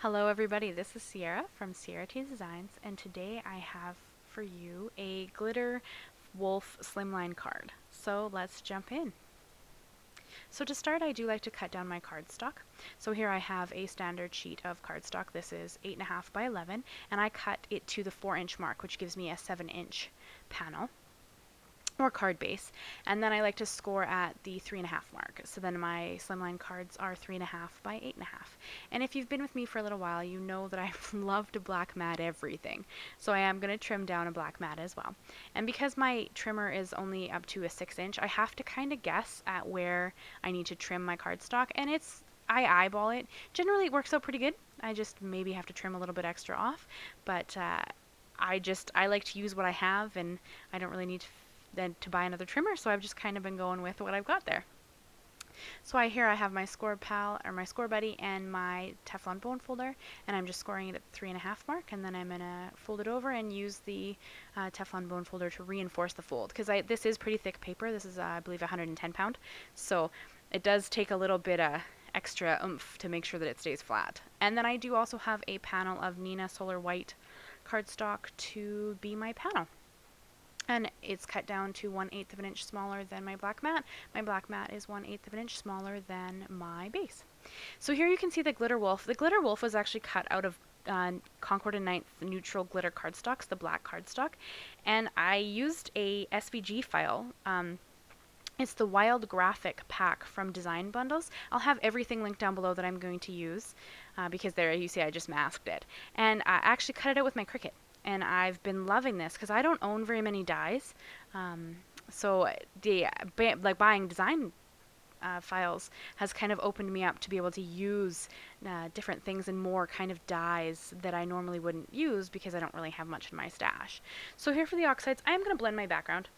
Hello everybody, this is Sierra from Sierra T Designs, and today I have for you a glitter wolf slimline card. So let's jump in. So to start, I do like to cut down my cardstock. So here I have a standard sheet of cardstock. This is 8.5 by 11, and I cut it to the 4-inch mark, which gives me a 7-inch panel or card base, and then I like to score at the 3.5 mark. So then my slimline cards are 3.5 by 8.5. And if you've been with me for a little while, you know that I love to black mat everything. So I am going to trim down a black mat as well. And because my trimmer is only up to a 6-inch, I have to kind of guess at where I need to trim my cardstock, and I eyeball it. Generally, it works out pretty good. I just maybe have to trim a little bit extra off, but I like to use what I have, and I don't really need to buy another trimmer, so I've just kind of been going with what I've got there. So here I have my score pal, or my score buddy, and my Teflon bone folder, and I'm just scoring it at the 3.5 mark, and then I'm gonna fold it over and use the Teflon bone folder to reinforce the fold, because this is pretty thick paper. This is I believe 110 pound, so it does take a little bit of extra oomph to make sure that it stays flat. And then I do also have a panel of Neenah Solar White cardstock to be my panel. And it's cut down to 1/8 of an inch smaller than my black mat. My black mat is 1/8 of an inch smaller than my base. So here you can see the glitter wolf. The glitter wolf was actually cut out of Concord and Ninth neutral glitter cardstocks, the black cardstock, and I used a SVG file. It's the Wild Graphic Pack from Design Bundles. I'll have everything linked down below that I'm going to use because there you see I just masked it. And I actually cut it out with my Cricut. And I've been loving this because I don't own very many dies. So buying design files has kind of opened me up to be able to use different things and more kind of dyes that I normally wouldn't use because I don't really have much in my stash. So here for the oxides, I am going to blend my background.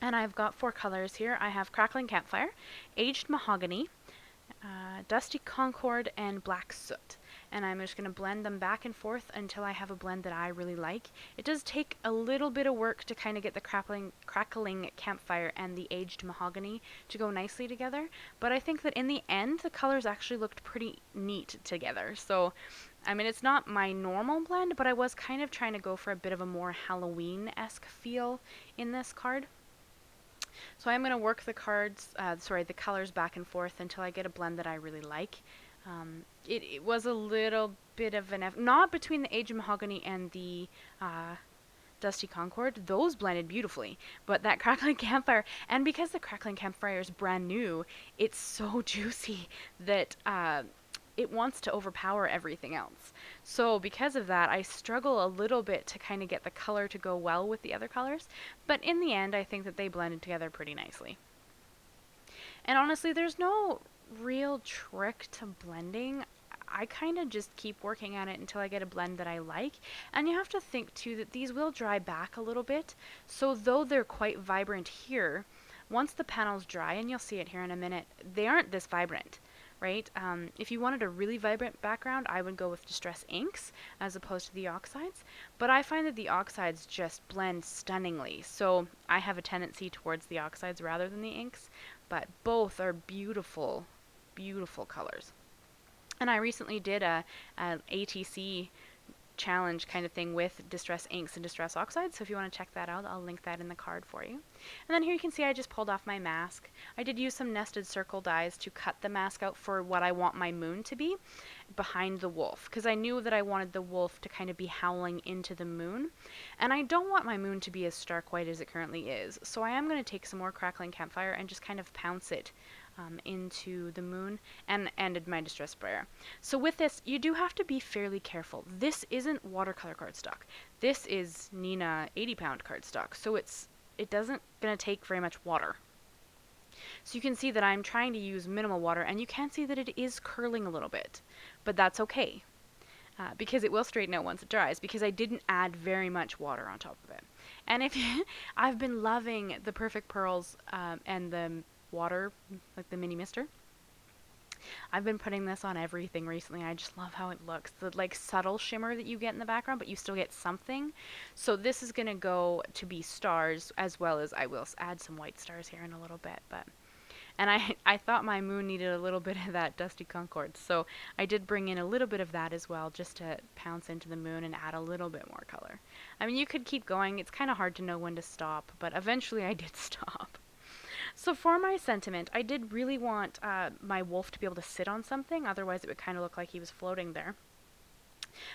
And I've got 4 colors here. I have Crackling Campfire, Aged Mahogany, Dusty Concord, and Black Soot. And I'm just going to blend them back and forth until I have a blend that I really like. It does take a little bit of work to kind of get the crackling Campfire and the Aged Mahogany to go nicely together, but I think that in the end the colors actually looked pretty neat together. So I mean, it's not my normal blend, but I was kind of trying to go for a bit of a more Halloween-esque feel in this card. So I'm going to work the colors back and forth until I get a blend that I really like. It was a little bit of an not between the Aged Mahogany and the Dusty Concord. Those blended beautifully, but that Crackling Campfire, and because the Crackling Campfire is brand new, it's so juicy that it wants to overpower everything else. So because of that, I struggle a little bit to kind of get the color to go well with the other colors, but in the end, I think that they blended together pretty nicely. And honestly, there's no real trick to blending. I kind of just keep working at it until I get a blend that I like. And you have to think too that these will dry back a little bit. So though they're quite vibrant here, once the panel's dry, and you'll see it here in a minute, they aren't this vibrant, right? If you wanted a really vibrant background, I would go with Distress Inks as opposed to the Oxides. But I find that the Oxides just blend stunningly. So I have a tendency towards the Oxides rather than the inks, but both are beautiful, beautiful colors. And I recently did a ATC challenge kind of thing with Distress Inks and Distress Oxides, so if you want to check that out, I'll link that in the card for you. And then here you can see I just pulled off my mask. I did use some nested circle dies to cut the mask out for what I want my moon to be behind the wolf, because I knew that I wanted the wolf to kind of be howling into the moon, and I don't want my moon to be as stark white as it currently is, so I am going to take some more Crackling Campfire and just kind of pounce it into the moon and my distress sprayer. So with this, you do have to be fairly careful. This isn't watercolor cardstock. This is Neenah 80-pound cardstock, so it doesn't gonna take very much water. So you can see that I'm trying to use minimal water, and you can see that it is curling a little bit, but that's okay. Because it will straighten out once it dries, because I didn't add very much water on top of it. And I've been loving the Perfect Pearls and the water, like the mini mister. I've been putting this on everything recently. I just love how it looks. The like subtle shimmer that you get in the background, but you still get something. So this is going to go to be stars, as well as I will add some white stars here in a little bit. But And I thought my moon needed a little bit of that dusty Concord, so I did bring in a little bit of that as well, just to pounce into the moon and add a little bit more color. I mean, you could keep going. It's kind of hard to know when to stop, but eventually I did stop. So for my sentiment, I did really want my wolf to be able to sit on something, otherwise it would kind of look like he was floating there.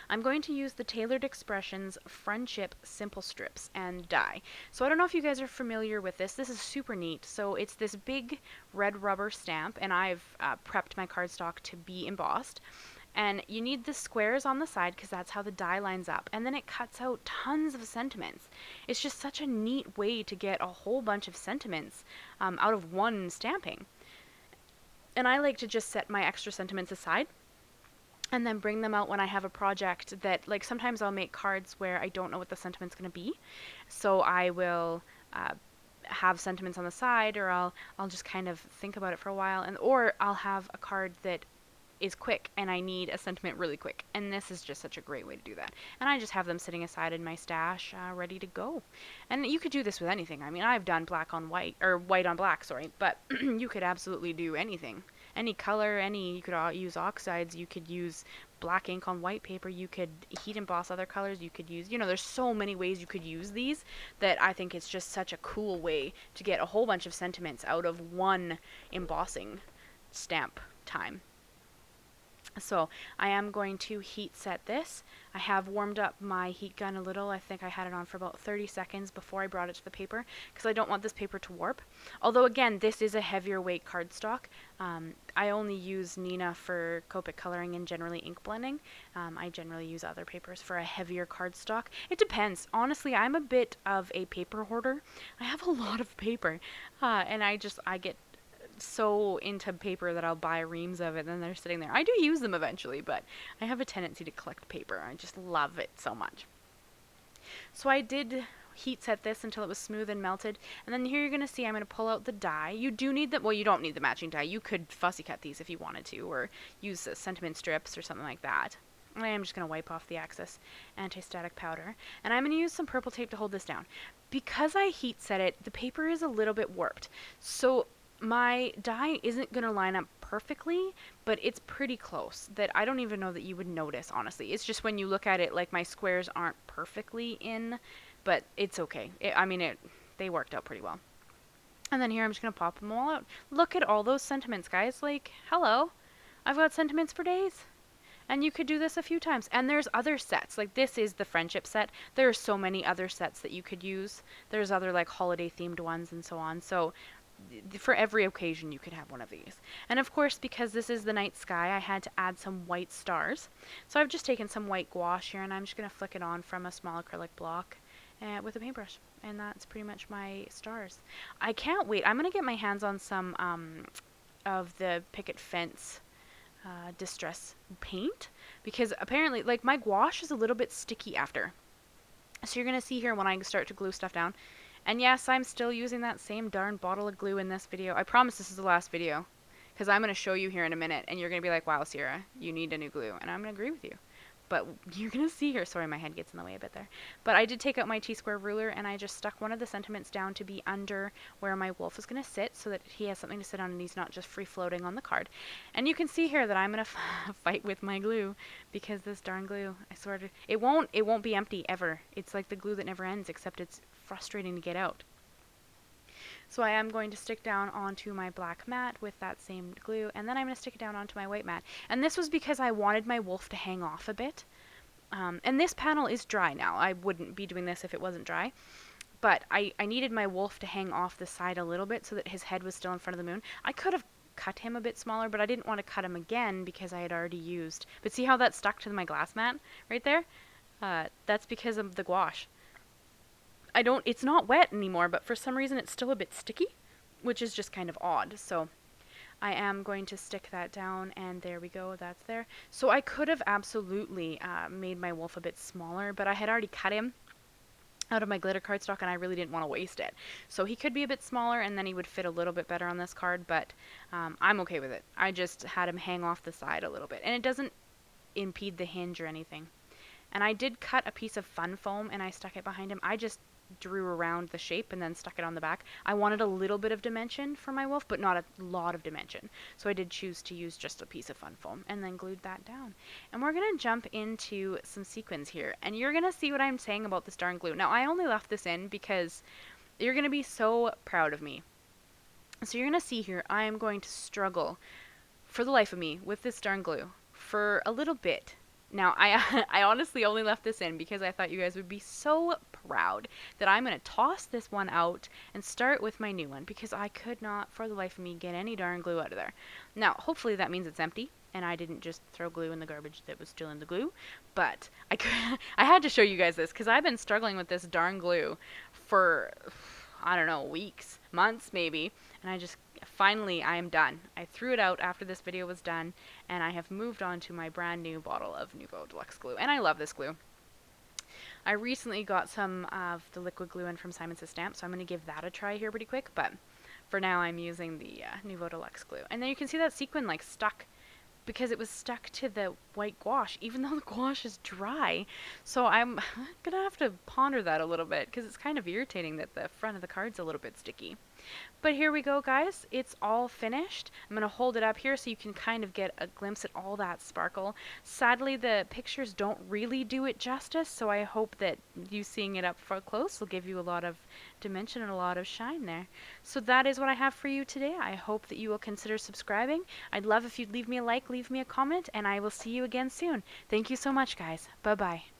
I'm going to use the Tailored Expressions Friendship Simple Strips and die. So I don't know if you guys are familiar with this. This is super neat. So it's this big red rubber stamp, and I've prepped my cardstock to be embossed. And you need the squares on the side because that's how the die lines up. And then it cuts out tons of sentiments. It's just such a neat way to get a whole bunch of sentiments out of one stamping. And I like to just set my extra sentiments aside and then bring them out when I have a project that, like, sometimes I'll make cards where I don't know what the sentiment's going to be. So I will have sentiments on the side, or I'll just kind of think about it for a while, or I'll have a card that is quick and I need a sentiment really quick, and this is just such a great way to do that. And I just have them sitting aside in my stash, ready to go. And you could do this with anything. I mean, I've done black on white, or white on black, sorry, but you could absolutely do anything, any color, you could use oxides, you could use black ink on white paper, you could heat emboss other colors, you could use, there's so many ways you could use these that I think it's just such a cool way to get a whole bunch of sentiments out of one embossing stamp time. So I am going to heat set this. I have warmed up my heat gun a little. I think I had it on for about 30 seconds before I brought it to the paper because I don't want this paper to warp. Although again, this is a heavier weight cardstock. I only use Neenah for Copic coloring and generally ink blending. I generally use other papers for a heavier cardstock. It depends. Honestly, I'm a bit of a paper hoarder. I have a lot of paper, and I get so into paper that I'll buy reams of it and then they're sitting there. I do use them eventually, but I have a tendency to collect paper. I just love it so much. So I did heat set this until it was smooth and melted, and then here you're going to see I'm going to pull out the die. You do need well, you don't need the matching die. You could fussy cut these if you wanted to, or use sentiment strips or something like that. I am just going to wipe off the excess anti-static powder, and I'm going to use some purple tape to hold this down. Because I heat set it, the paper is a little bit warped, so my die isn't going to line up perfectly, but it's pretty close that I don't even know that you would notice, honestly. It's just when you look at it, like, my squares aren't perfectly in, but it's okay. They worked out pretty well. And then here I'm just going to pop them all out. Look at all those sentiments, guys. Like, hello. I've got sentiments for days. And you could do this a few times. And there's other sets. Like, this is the friendship set. There are so many other sets that you could use. There's other, like, holiday-themed ones and so on. So for every occasion you could have one of these. And of course, because this is the night sky, I had to add some white stars. So I've just taken some white gouache here, and I'm just going to flick it on from a small acrylic block with a paintbrush. And that's pretty much my stars. I can't wait. I'm going to get my hands on some of the Picket Fence Distress paint, because apparently, like, my gouache is a little bit sticky after. So you're going to see here when I start to glue stuff down. And yes, I'm still using that same darn bottle of glue in this video. I promise this is the last video, because I'm going to show you here in a minute, and you're going to be like, wow, Sierra, you need a new glue. And I'm going to agree with you. But you're going to see here. Sorry, my head gets in the way a bit there. But I did take out my T-square ruler, and I just stuck one of the sentiments down to be under where my wolf is going to sit, so that he has something to sit on and he's not just free-floating on the card. And you can see here that I'm going to fight with my glue, because this darn glue, I swear to, it won't be empty ever. It's like the glue that never ends, except it's frustrating to get out. So I am going to stick down onto my black mat with that same glue, and then I'm going to stick it down onto my white mat. And this was because I wanted my wolf to hang off a bit. And this panel is dry now. I wouldn't be doing this if it wasn't dry. But I needed my wolf to hang off the side a little bit so that his head was still in front of the moon. I could have cut him a bit smaller, but I didn't want to cut him again because I had already used. But see how that stuck to my glass mat right there? That's because of the gouache. It's not wet anymore, but for some reason it's still a bit sticky, which is just kind of odd. So I am going to stick that down, and there we go, that's there. So I could have absolutely made my wolf a bit smaller, but I had already cut him out of my glitter cardstock, and I really didn't want to waste it. So he could be a bit smaller, and then he would fit a little bit better on this card, but I'm okay with it. I just had him hang off the side a little bit, and it doesn't impede the hinge or anything. And I did cut a piece of fun foam, and I stuck it behind him. I just drew around the shape and then stuck it on the back. I wanted a little bit of dimension for my wolf, but not a lot of dimension. So I did choose to use just a piece of fun foam and then glued that down. And we're going to jump into some sequins here. And you're going to see what I'm saying about this darn glue. Now, I only left this in because you're going to be so proud of me. So you're going to see here, I am going to struggle for the life of me with this darn glue for a little bit. Now, I honestly only left this in because I thought you guys would be so proud that I'm going to toss this one out and start with my new one because I could not, for the life of me, get any darn glue out of there. Now, hopefully that means it's empty and I didn't just throw glue in the garbage that was still in the glue, but I had to show you guys this because I've been struggling with this darn glue for, I don't know, weeks, months maybe, and finally I am done. I threw it out after this video was done, and I have moved on to my brand new bottle of Nouveau Deluxe glue, and I love this glue. I recently got some of the liquid glue in from Simon Says Stamp, so I'm going to give that a try here pretty quick, but for now I'm using the Nouveau Deluxe glue. And then you can see that sequin like stuck because it was stuck to the white gouache, even though the gouache is dry. So I'm going to have to ponder that a little bit because it's kind of irritating that the front of the card's a little bit sticky. But here we go, guys. It's all finished. I'm going to hold it up here so you can kind of get a glimpse at all that sparkle. Sadly, the pictures don't really do it justice, so I hope that you seeing it up close will give you a lot of dimension and a lot of shine there. So that is what I have for you today. I hope that you will consider subscribing. I'd love if you'd leave me a like, leave me a comment, and I will see you again soon. Thank you so much, guys. Bye-bye.